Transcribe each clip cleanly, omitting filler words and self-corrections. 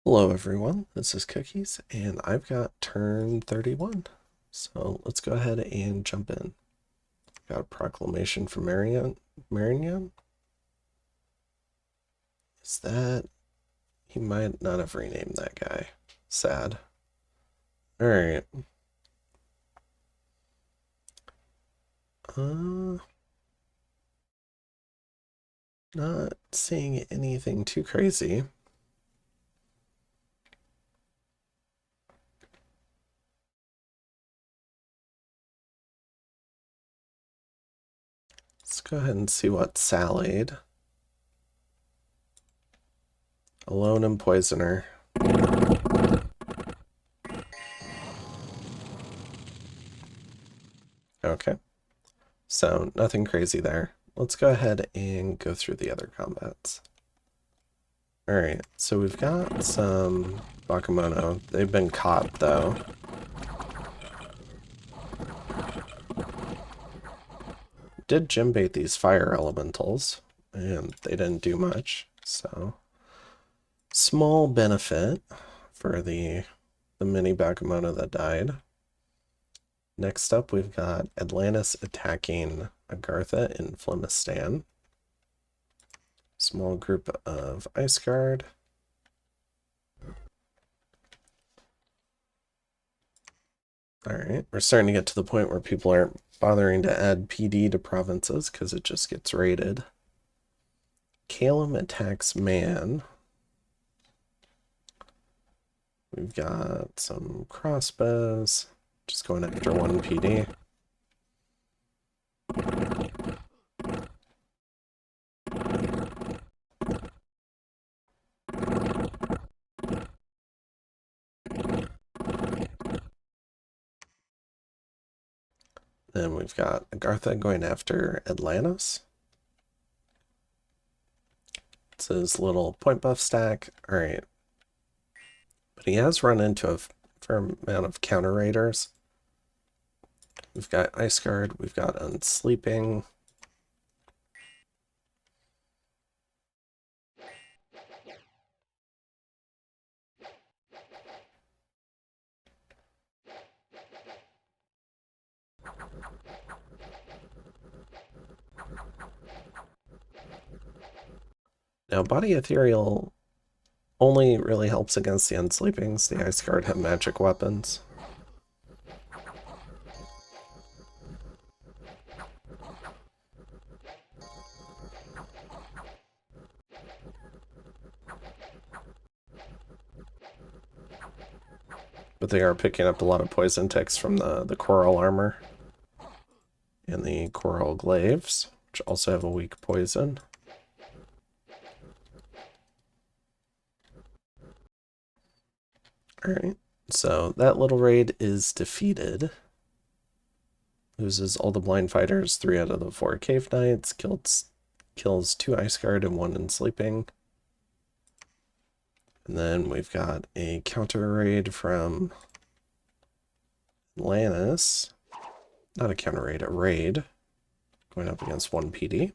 Hello everyone, this is Cookies, and I've got turn 31. So let's go ahead and jump in. Got a proclamation from Marignan? Is that... He might not have renamed that guy. Sad. Alright. Uh, Not seeing anything too crazy. Let's go ahead and see what Salade. Alone and Poisoner. Okay. So nothing crazy there. Let's go ahead and go through the other combats. Alright, so we've got some Bakemono. They've been caught, though. Did gym bait these fire elementals, and they didn't do much, so... Small benefit for the mini Bakemono that died. Next up, we've got Atlantis attacking Agartha in Flemistan. Small group of Ice Guard. Alright, we're starting to get to the point where people aren't bothering to add PD to provinces because it just gets raided. Calum attacks Man. We've got some crossbows. Just going after one PD. Then we've got Agartha going after Atlantis. It's his little point buff stack. Alright. But he has run into a fair amount of counter raiders. We've got Ice Guard, we've got Unsleeping. Now, Body Ethereal only really helps against the Unsleepings. The Ice Guard have magic weapons. But they are picking up a lot of poison ticks from the coral armor and the coral glaives, which also have a weak poison. Alright, so that little raid is defeated. Loses all the blind fighters, 3 out of the 4 cave knights, kills 2 Ice Guard and 1 Unsleeping. And then we've got a counter raid from Atlantis. Not a counter raid, a raid. Going up against 1 PD.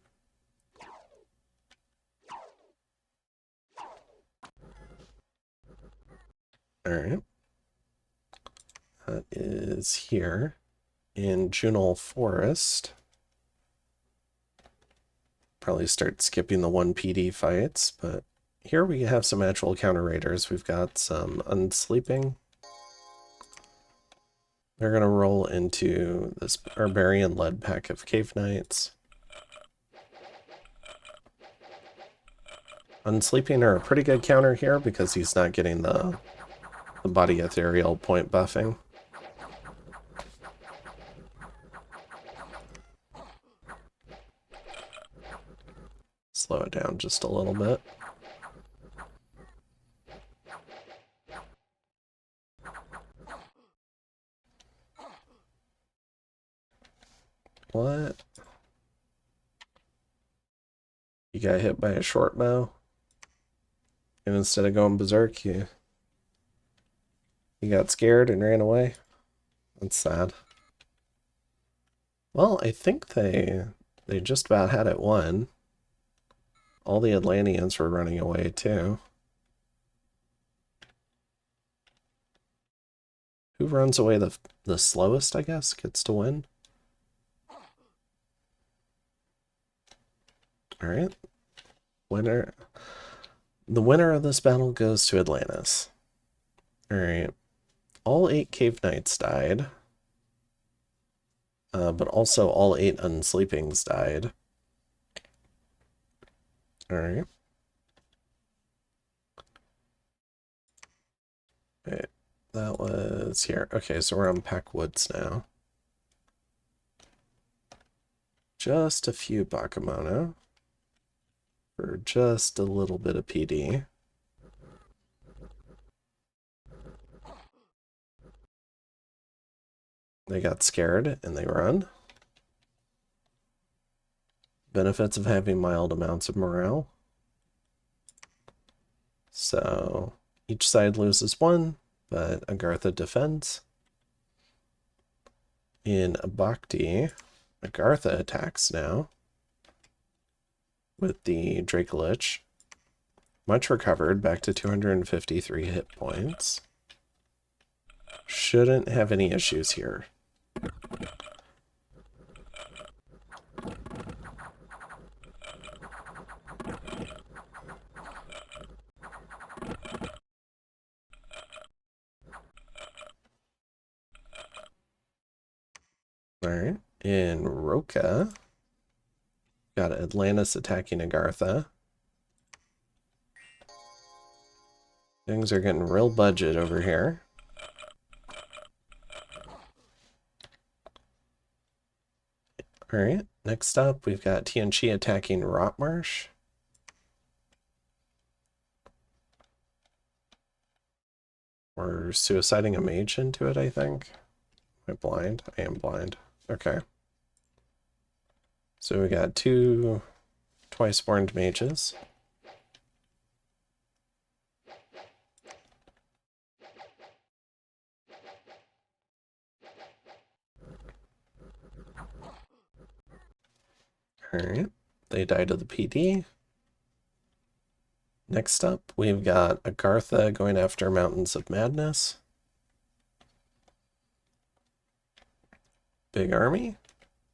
Alright. That is here in Junal Forest. Probably start skipping the 1 PD fights, but here we have some actual counter raiders. We've got some Unsleeping. They're going to roll into this barbarian-led pack of cave knights. Unsleeping are a pretty good counter here because he's not getting the body ethereal point buffing. Slow it down just a little bit. What? You got hit by a short bow? And instead of going berserk, you got scared and ran away? That's sad. Well, I think they just about had it won. All the Atlanteans were running away too. Who runs away the slowest, I guess, gets to win. All right. Winner. The winner of this battle goes to Atlantis. All right. All 8 Cave Knights died. But also all 8 Unsleepings died. All right. Wait, that was here. Okay, so we're on Pack Woods now. Just a few Bakemono for just a little bit of PD. They got scared and they run. Benefits of having mild amounts of morale. So each side loses 1, but Agartha defends. In Bhakti, Agartha attacks now with the Dracolich. Much recovered, back to 253 hit points. Shouldn't have any issues here. Alright, in Roka, got Atlantis attacking Agartha. Things are getting real budget over here. Alright, next up we've got Tianqi attacking Rotmarsh. We're suiciding a mage into it, I think. Am I blind? I am blind. Okay. So we got 2 twice-born mages. Alright, they die to the PD. Next up, we've got Agartha going after Mountains of Madness. Big army?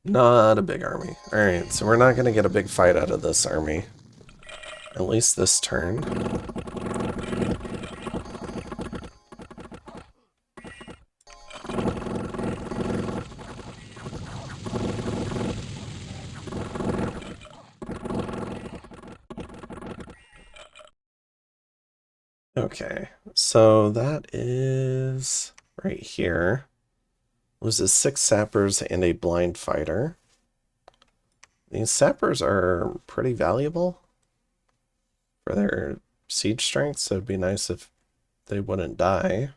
Not a big army. Alright, so we're not going to get a big fight out of this army. At least this turn. Okay, so that is right here. Loses 6 sappers and a blind fighter. These sappers are pretty valuable for their siege strength, so it'd be nice if they wouldn't die.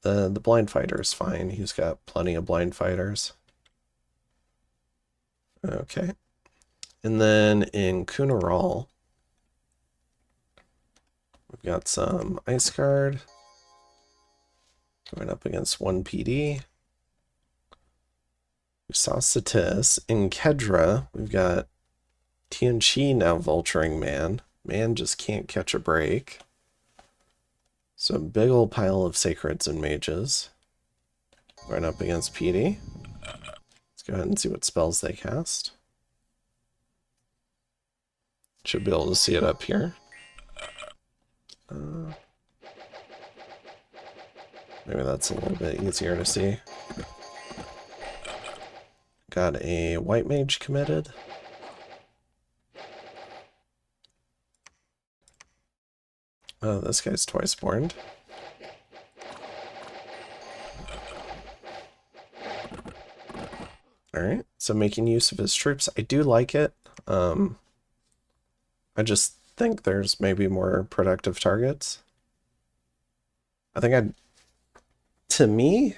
The blind fighter is fine. He's got plenty of blind fighters. Okay. And then in Kunaral, we've got some Ice Guard going up against 1 PD. We saw Satis. In Kedra, we've got Tianqi now vulturing Man. Man just can't catch a break. So a big old pile of Sacreds and Mages going up against PD. Let's go ahead and see what spells they cast. Should be able to see it up here. Maybe that's a little bit easier to see. Got a White Mage committed. Oh, this guy's twice born. Alright, so making use of his troops. I do like it. I just think there's maybe more productive targets. I think to me,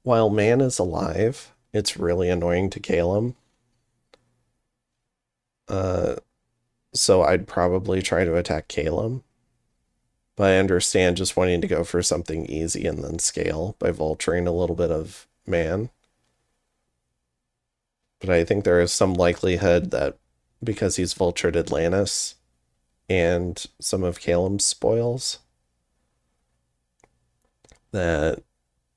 while Man is alive, it's really annoying to kill him. So I'd probably try to attack Calum. But I understand just wanting to go for something easy and then scale by vulturing a little bit of Man. But I think there is some likelihood that because he's vultured Atlantis and some of Calum's spoils, that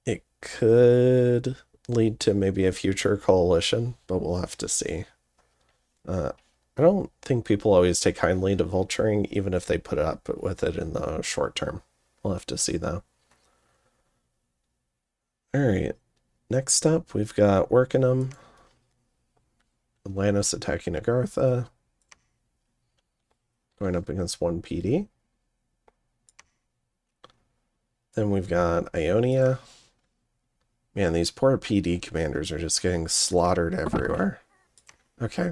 it could lead to maybe a future coalition, but we'll have to see. I don't think people always take kindly to vulturing, even if they put up with it in the short term. We'll have to see, though. All right. Next up, we've got Workingham. Atlantis attacking Agartha. Going up against 1 PD. Then we've got Ionia. Man, these poor PD commanders are just getting slaughtered everywhere. Okay.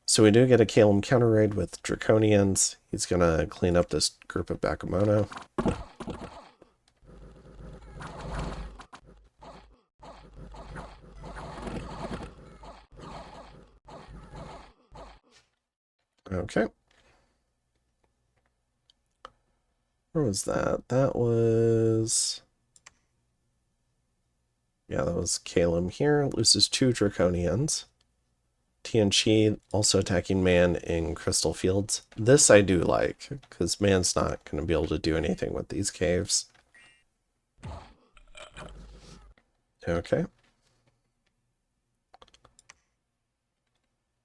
So we do get a Calum counter raid with Draconians. He's going to clean up this group of Bakemono. Okay. Where was that? That was... Yeah, that was Calum here. Loses 2 Draconians. Tianqi also attacking Man in Crystal Fields. This I do like, because Man's not going to be able to do anything with these caves. Okay.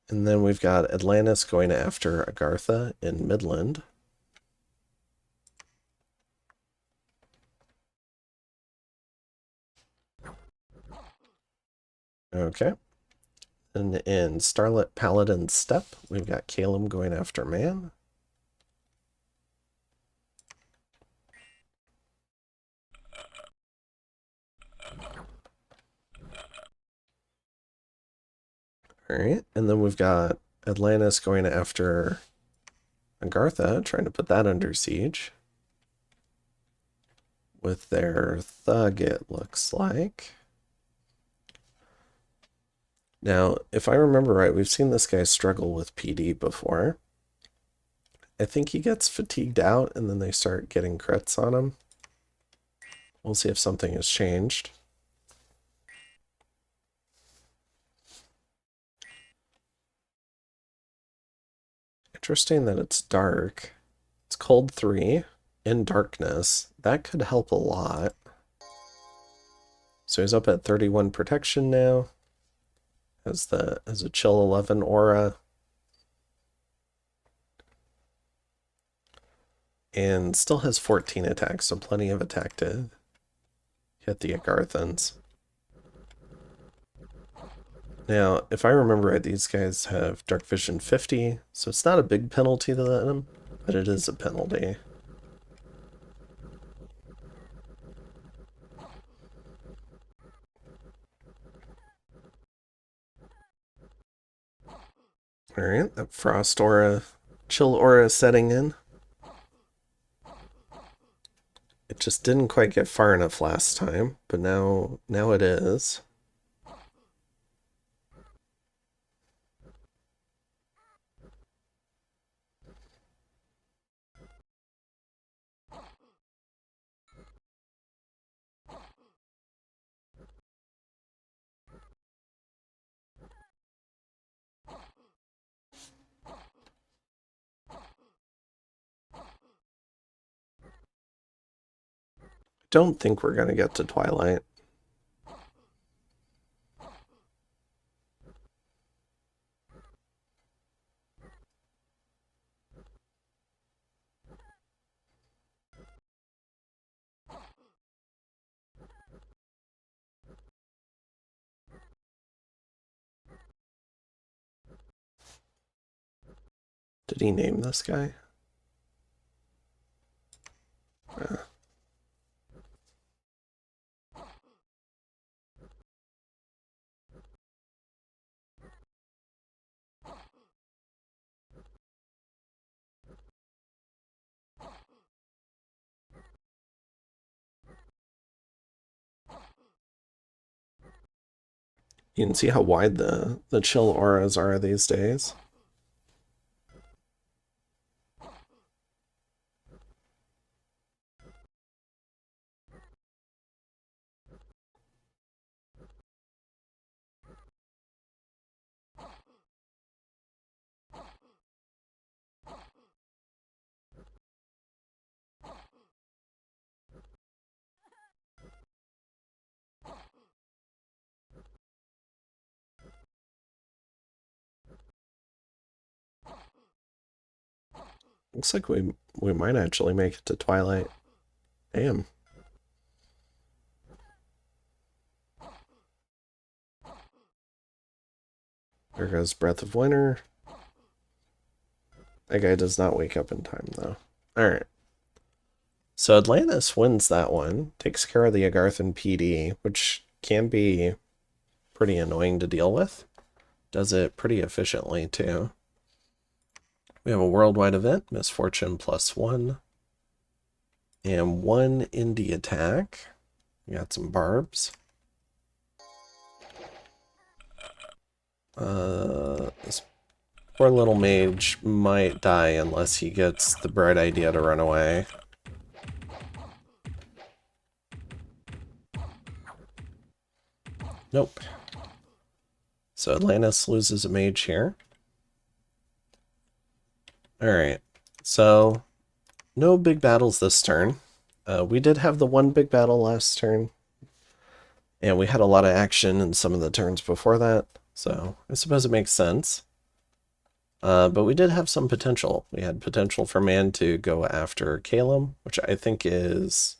And then we've got Atlantis going after Agartha in Midland. Okay. And in Starlit Paladin Steppe, we've got Calum going after Man. Alright, and then we've got Atlantis going after Agartha, trying to put that under siege. With their thug, it looks like. Now, if I remember right, we've seen this guy struggle with PD before. I think he gets fatigued out and then they start getting crits on him. We'll see if something has changed. Interesting that it's dark. It's cold 3 in darkness. That could help a lot. So he's up at 31 protection now. Has a chill 11 aura. And still has 14 attacks, so plenty of attack to hit the Agarthans. Now, if I remember right, these guys have Dark Vision 50, so it's not a big penalty to them, but it is a penalty. Alright, that Frost Aura, Chill Aura setting in. It just didn't quite get far enough last time, but now it is. Don't think we're gonna get to Twilight. Did he name this guy? You can see how wide the chill auras are these days. Looks like we might actually make it to Twilight. Damn. There goes Breath of Winter. That guy does not wake up in time, though. Alright. So Atlantis wins that one. Takes care of the Agarthan PD, which can be pretty annoying to deal with. Does it pretty efficiently, too. We have a worldwide event, Misfortune +1. And 1 indie attack. We got some barbs. This poor little mage might die unless he gets the bright idea to run away. Nope. So Atlantis loses a mage here. Alright, so no big battles this turn. We did have the one big battle last turn, and we had a lot of action in some of the turns before that, so I suppose it makes sense. But we did have some potential. We had potential for man to go after Calum, which I think is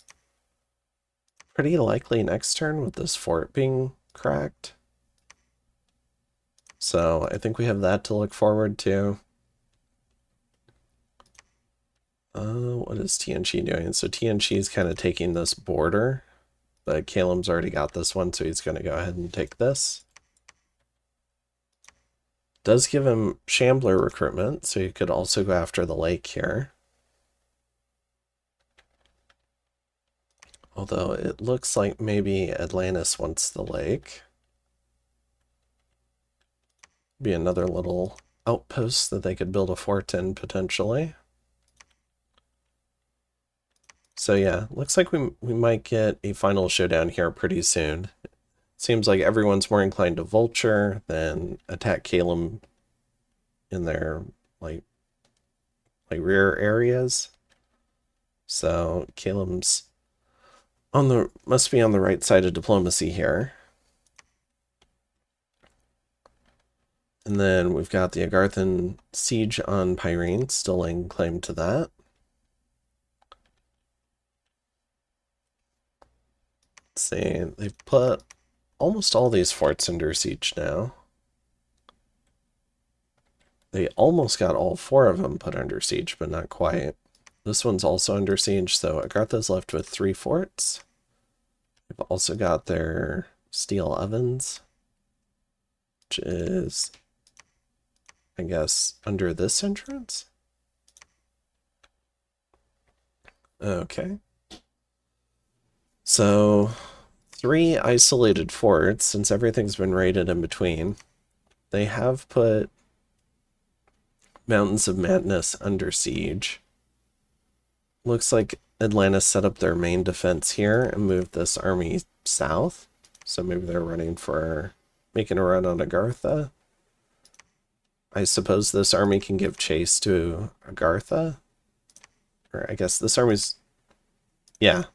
pretty likely next turn with this fort being cracked. So I think we have that to look forward to. What is Tianchi doing? So Tianchi is kind of taking this border, but Calum's already got this one, so he's going to go ahead and take this. Does give him Shambler recruitment, so you could also go after the lake here. Although it looks like maybe Atlantis wants the lake. Be another little outpost that they could build a fort in, potentially. So yeah, looks like we might get a final showdown here pretty soon. Seems like everyone's more inclined to vulture than attack Calum in their like rear areas. So Calum's must be on the right side of diplomacy here. And then we've got the Agarthan siege on Pyrene, still laying claim to that. Let's see, they've put almost all these forts under siege now. They almost got all 4 of them put under siege, but not quite. This one's also under siege, so Agartha's left with 3 forts. They've also got their steel ovens, which is, I guess, under this entrance? Okay. So, 3 isolated forts, since everything's been raided in between. They have put Mountains of Madness under siege. Looks like Atlantis set up their main defense here and moved this army south. So maybe they're making a run on Agartha. I suppose this army can give chase to Agartha. Or I guess this army's... Yeah.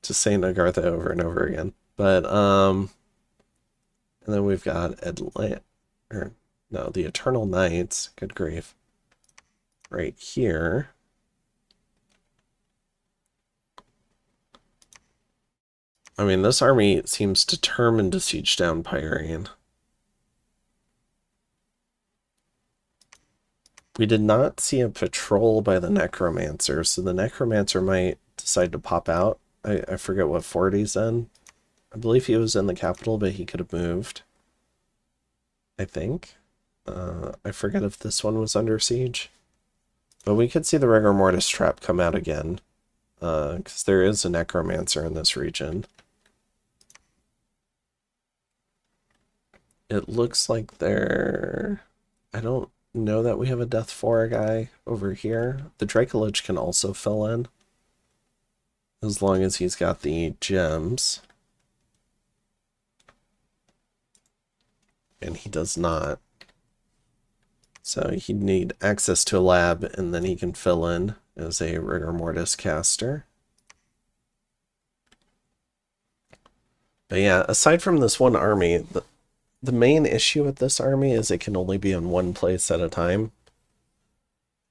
Just saying Agartha over and over again. But, and then we've got the Eternal Knights. Good grief. Right here. I mean, this army seems determined to siege down Pyrene. We did not see a patrol by the Necromancer, so the Necromancer might decide to pop out. I forget what fort he's in. I believe he was in the capital, but he could have moved. I think. I forget if this one was under siege. But we could see the Rigor Mortis trap come out again. Because there is a Necromancer in this region. It looks like I don't know that we have a Death 4 guy over here. The Dracolich can also fill in, as long as he's got the gems. And he does not. So he'd need access to a lab, and then he can fill in as a Rigor Mortis caster. But yeah, aside from this one army, the main issue with this army is it can only be in one place at a time.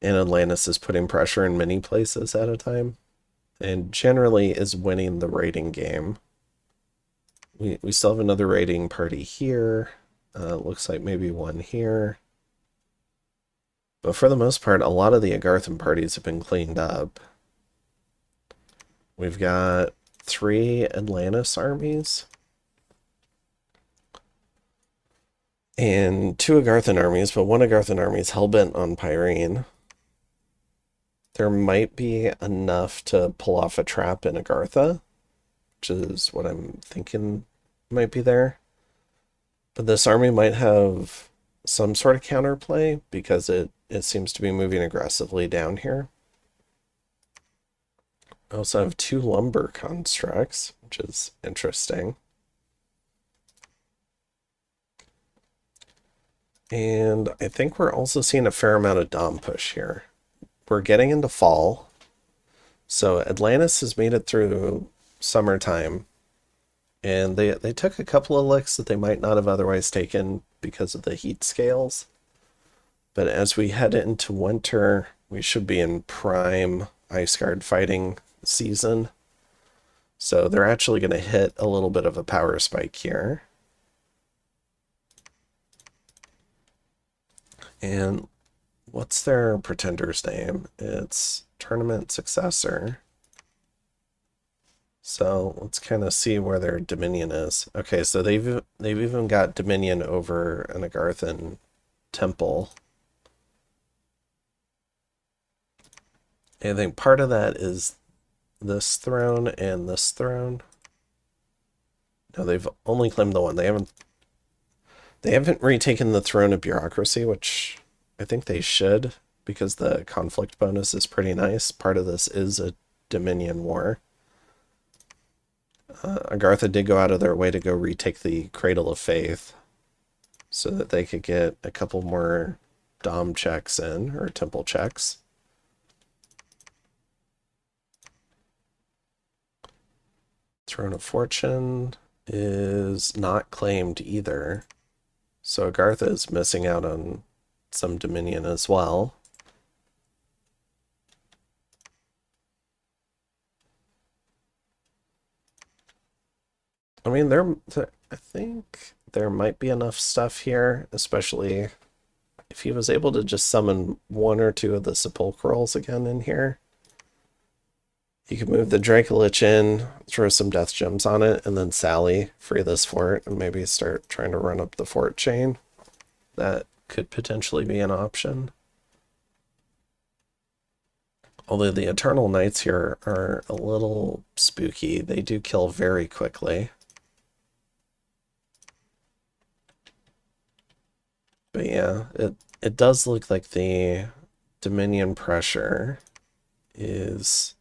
and Atlantis is putting pressure in many places at a time, and generally is winning the raiding game. We still have another raiding party here. Looks like maybe one here. But for the most part, a lot of the Agarthan parties have been cleaned up. We've got 3 Atlantis armies and 2 Agarthan armies, but one Agarthan army is hellbent on Pyrene. There might be enough to pull off a trap in Agartha, which is what I'm thinking might be there. But this army might have some sort of counterplay because it seems to be moving aggressively down here. I also have 2 lumber constructs, which is interesting. And I think we're also seeing a fair amount of Dom push here. We're getting into fall. So Atlantis has made it through summertime. And they took a couple of licks that they might not have otherwise taken because of the heat scales. But as we head into winter, we should be in prime Ice Guard fighting season. So they're actually going to hit a little bit of a power spike here. And what's their pretender's name? It's Tournament Successor. So let's kind of see where their Dominion is. Okay, so they've even got Dominion over an Agarthan temple. And I think part of that is this throne and this throne. No, they've only claimed the one. They haven't retaken the throne of bureaucracy, which I think they should, because the conflict bonus is pretty nice. Part of this is a Dominion war. Agartha did go out of their way to go retake the Cradle of Faith so that they could get a couple more Dom checks in, or temple checks. Throne of Fortune is not claimed either. So Agartha is missing out on some Dominion as well. I mean, I think there might be enough stuff here, especially if he was able to just summon 1 or 2 of the sepulchrals again in here. You could move the Dracolich in, throw some death gems on it, and then Sally, free this fort, and maybe start trying to run up the fort chain. That could potentially be an option. Although the Eternal Knights here are a little spooky. They do kill very quickly. But yeah, it does look like the Dominion pressure is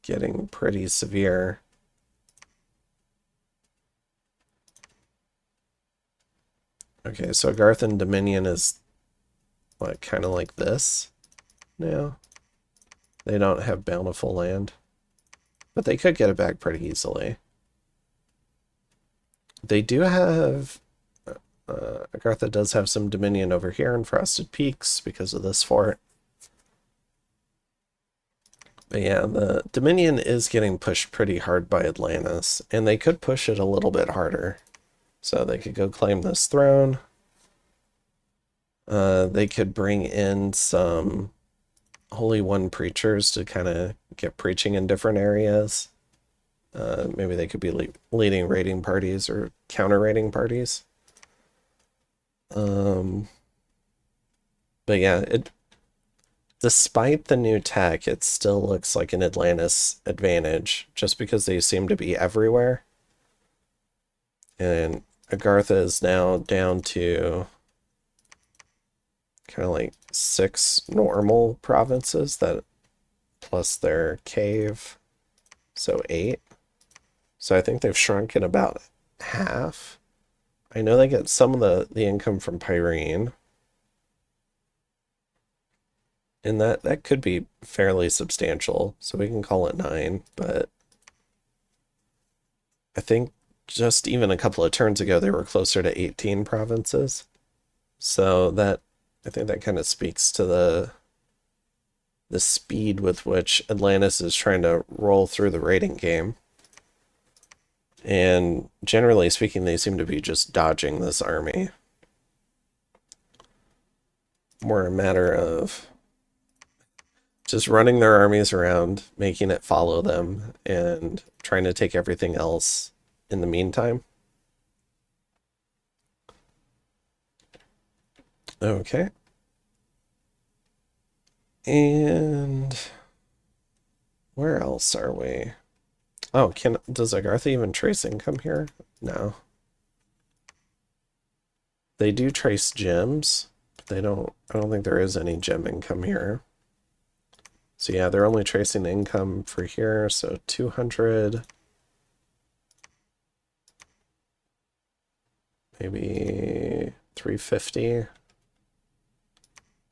getting pretty severe. Okay, so Agarthan Dominion is what, kind of like this now. They don't have bountiful land, but they could get it back pretty easily. They do have Agartha does have some Dominion over here in Frosted Peaks because of this fort. But yeah, the Dominion is getting pushed pretty hard by Atlantis, and they could push it a little bit harder. So they could go claim this throne. They could bring in some Holy One preachers to kind of get preaching in different areas. Maybe they could be leading raiding parties or counter raiding parties. But yeah, despite the new tech, it still looks like an Atlantis advantage, just because they seem to be everywhere. And Agartha is now down to kind of like 6 normal provinces, that plus their cave, so 8. So I think they've shrunk in about half. I know they get some of the income from Pyrene, and that could be fairly substantial, so we can call it 9, but I think just even a couple of turns ago they were closer to 18 provinces. So that, I think that kind of speaks to the speed with which Atlantis is trying to roll through the raiding game. And generally speaking, they seem to be just dodging this army. More a matter of just running their armies around, making it follow them, and trying to take everything else in the meantime. Okay. And where else are we? Oh, does Agartha even trace income here? No. They do trace gems, but I don't think there is any gem income here. So yeah, they're only tracing income for here, so 200. Maybe 350.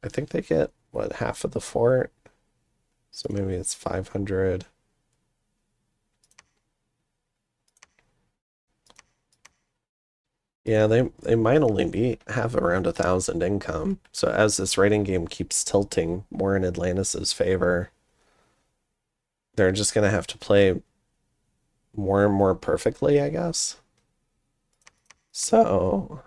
I think they get, what, half of the fort? So maybe it's 500. Yeah, they might only have around 1,000 income. So as this raiding game keeps tilting more in Atlantis's favor, they're just gonna have to play more and more perfectly, I guess. So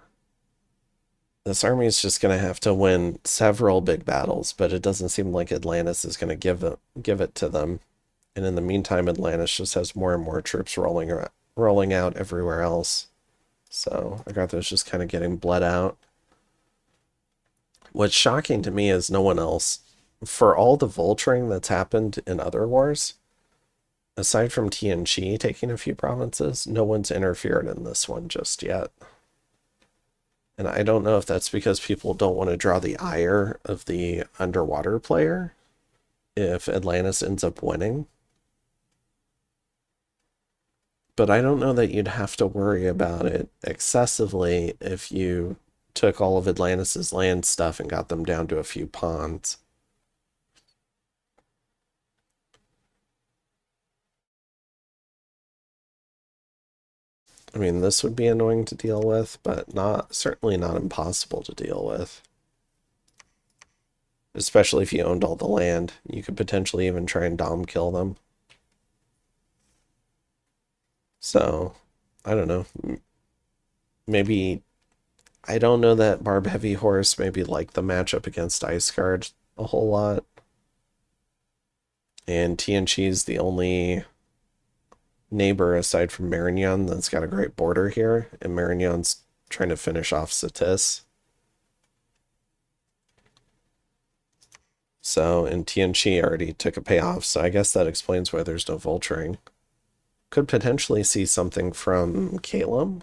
this army is just gonna have to win several big battles, but it doesn't seem like Atlantis is gonna give it to them. And in the meantime, Atlantis just has more and more troops rolling out everywhere else. So Agartha's just kind of getting bled out. What's shocking to me is no one else, for all the vulturing that's happened in other wars, aside from Tian Chi taking a few provinces, no one's interfered in this one just yet. And I don't know if that's because people don't want to draw the ire of the underwater player if Atlantis ends up winning. But I don't know that you'd have to worry about it excessively if you took all of Atlantis's land stuff and got them down to a few ponds. I mean, this would be annoying to deal with, but certainly not impossible to deal with. Especially if you owned all the land. You could potentially even try and dom kill them. So, I don't know. Maybe, I don't know that Barb Heavy Horse maybe like the matchup against Ice Guard a whole lot. And Tian Chi's the only neighbor aside from Marignan that's got a great border here, and Marignan's trying to finish off Satis. So, and Tian Chi already took a payoff, so I guess that explains why there's no vulturing. Could potentially see something from Calum.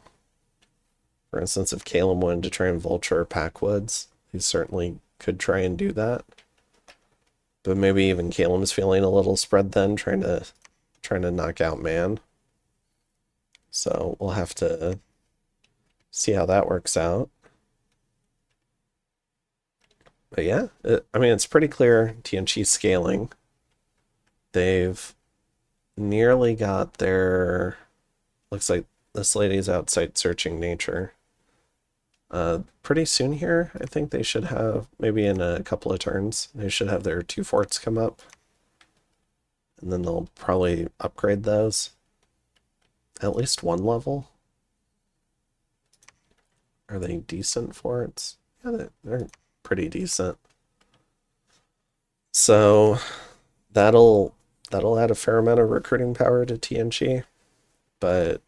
For instance, if Calum wanted to try and vulture Packwoods, he certainly could try and do that. But maybe even Calum's feeling a little spread thin, trying to knock out Man. So we'll have to see how that works out. But yeah, I mean, it's pretty clear Tian Chi's scaling. They've nearly got their... Looks like this lady's outside searching nature. Pretty soon here, I think they should have, maybe in a couple of turns, they should have their 2 forts come up. And then they'll probably upgrade those. At least 1 level. Are they decent forts? Yeah, they're pretty decent. So that'll add a fair amount of recruiting power to Tian Chi, but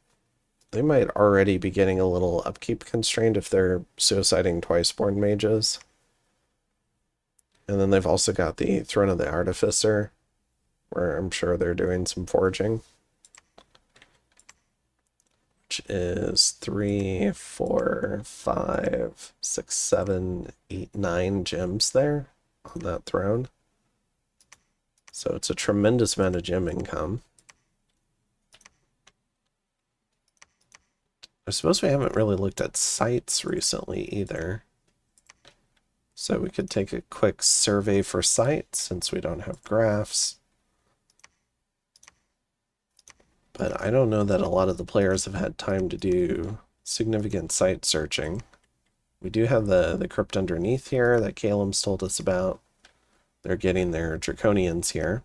they might already be getting a little upkeep constrained if they're suiciding Twiceborn mages. And then they've also got the Throne of the Artificer, where I'm sure they're doing some forging. Which is 3, 4, 5, 6, 7, 8, 9 gems there on that throne. So it's a tremendous amount of gem income. I suppose we haven't really looked at sites recently either. So we could take a quick survey for sites since we don't have graphs. But I don't know that a lot of the players have had time to do significant site searching. We do have the crypt underneath here that Calum's told us about. they're getting their Draconians here.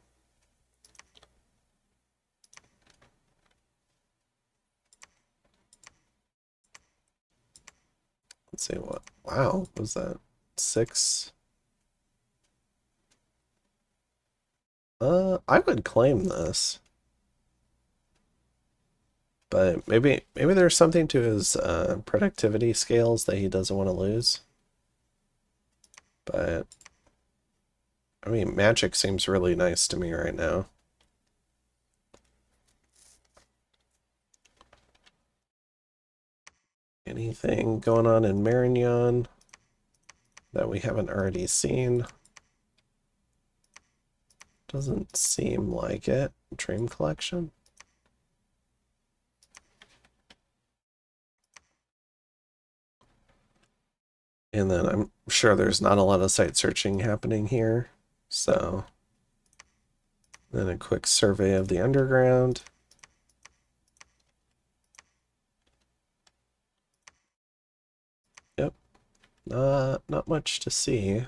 Let's see what. Wow, was that 6? I would claim this. But maybe there's something to his productivity scales that he doesn't want to lose. But I mean, magic seems really nice to me right now. Anything going on in Marignon that we haven't already seen? Doesn't seem like it. Dream Collection? And then I'm sure there's not a lot of site searching happening here. So then a quick survey of the underground. Yep. Not much to see.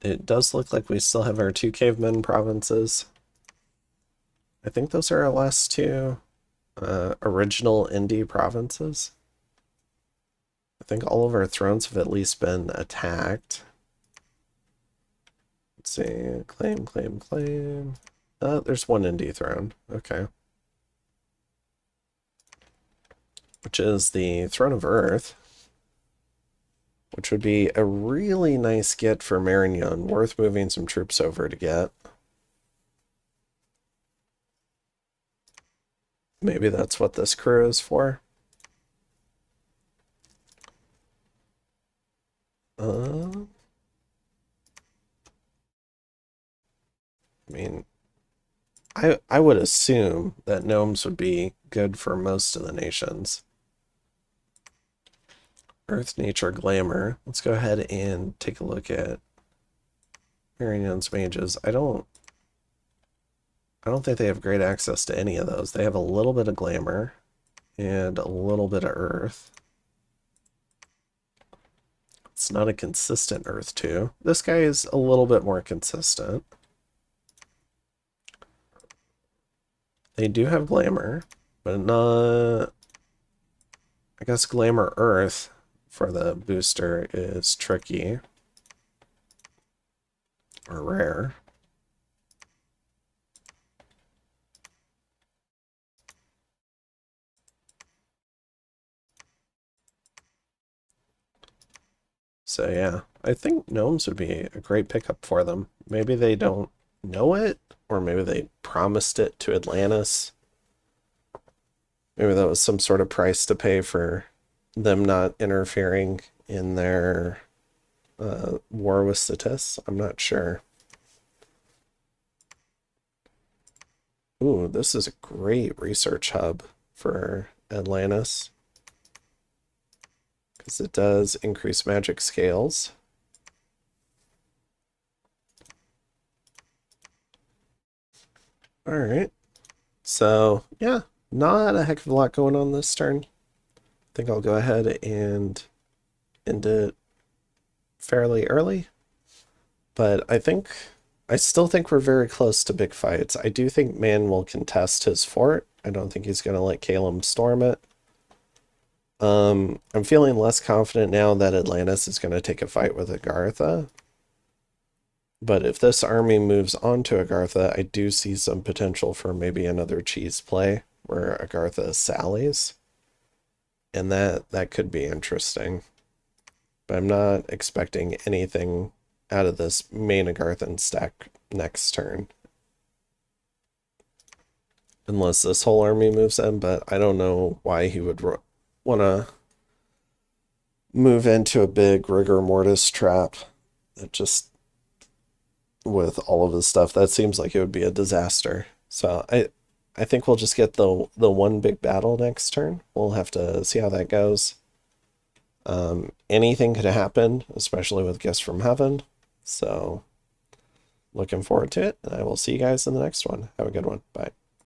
It does look like we still have our 2 cavemen provinces. I think those are our last 2 original indie provinces. I think all of our thrones have at least been attacked. Let's see. Claim, claim, claim. There's 1 indie throne. Okay. Which is the Throne of Earth. Which would be a really nice get for Marignon. Worth moving some troops over to get. Maybe that's what this crew is for. I mean, I would assume that gnomes would be good for most of the nations. Earth, Nature, Glamour. Let's go ahead and take a look at Marignon's mages. I don't think they have great access to any of those. They have a little bit of Glamour and a little bit of Earth. It's not a consistent Earth 2. This guy is a little bit more consistent. They do have Glamour, but not... I guess Glamour Earth for the booster is tricky. Or rare. So yeah, I think gnomes would be a great pickup for them. Maybe they don't know it, or maybe they promised it to Atlantis. Maybe that was some sort of price to pay for them not interfering in their war with Cetus. I'm not sure. Ooh, this is a great research hub for Atlantis. Because it does increase magic scales. Alright. So, yeah, not a heck of a lot going on this turn. I think I'll go ahead and end it fairly early. But I still think we're very close to big fights. I do think Man will contest his fort. I don't think he's going to let Calum storm it. I'm feeling less confident now that Atlantis is going to take a fight with Agartha. But if this army moves on to Agartha, I do see some potential for maybe another cheese play where Agartha sallies. And that could be interesting. But I'm not expecting anything out of this main Agarthan stack next turn. Unless this whole army moves in, but I don't know why he would want to move into a big rigor mortis trap. It just, with all of his stuff, that seems like it would be a disaster. So I think we'll just get the one big battle next turn. We'll have to see how that goes. Anything could happen, especially with Gifts from Heaven. So looking forward to it. And I will see you guys in the next one. Have a good one. Bye.